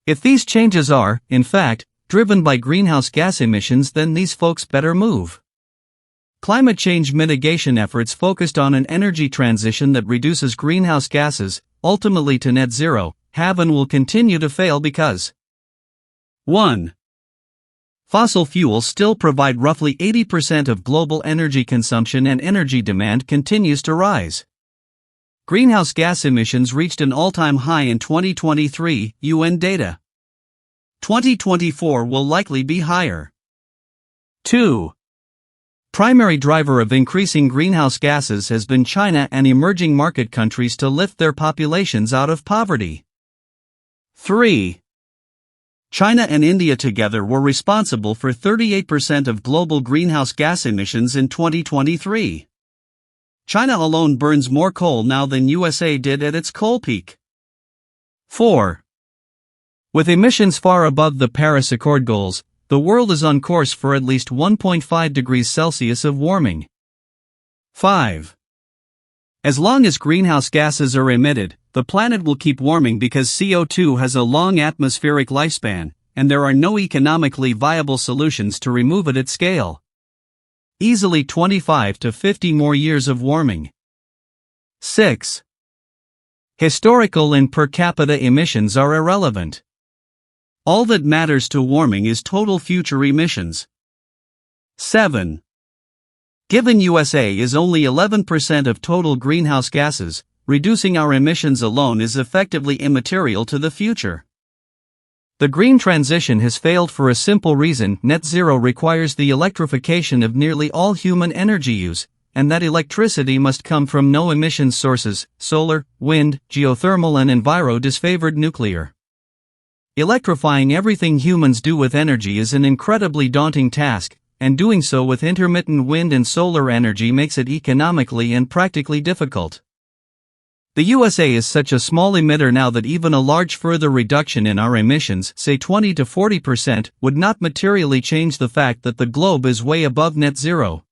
If these changes are, in fact, driven by greenhouse gas emissions, then these folks better move. Climate change mitigation efforts focused on an energy transition that reduces greenhouse gases, ultimately to net zero, have and will continue to fail because 1. Fossil fuels still provide roughly 80% of global energy consumption and energy demand continues to rise. Greenhouse gas emissions reached an all-time high in 2023, UN data. 2024 will likely be higher. 2. Primary driver of increasing greenhouse gases has been China and emerging market countries to lift their populations out of poverty. 3. China and India together were responsible for 38% of global greenhouse gas emissions in 2023. China alone burns more coal now than USA did at its coal peak. 4. With emissions far above the Paris Accord goals, the world is on course for at least 1.5 degrees Celsius of warming. 5. As long as greenhouse gases are emitted, the planet will keep warming because CO2 has a long atmospheric lifespan, and there are no economically viable solutions to remove it at scale. Easily 25 to 50 more years of warming. 6. Historical and per capita emissions are irrelevant. All that matters to warming is total future emissions. 7. Given USA is only 11% of total greenhouse gases, reducing our emissions alone is effectively immaterial to the future. The green transition has failed for a simple reason: net zero requires the electrification of nearly all human energy use, and that electricity must come from no emissions sources: solar, wind, geothermal, and enviro-disfavored nuclear. Electrifying everything humans do with energy is an incredibly daunting task, and doing so with intermittent wind and solar energy makes it economically and practically difficult. The USA is such a small emitter now that even a large further reduction in our emissions, say 20 to 40%, would not materially change the fact that the globe is way above net zero.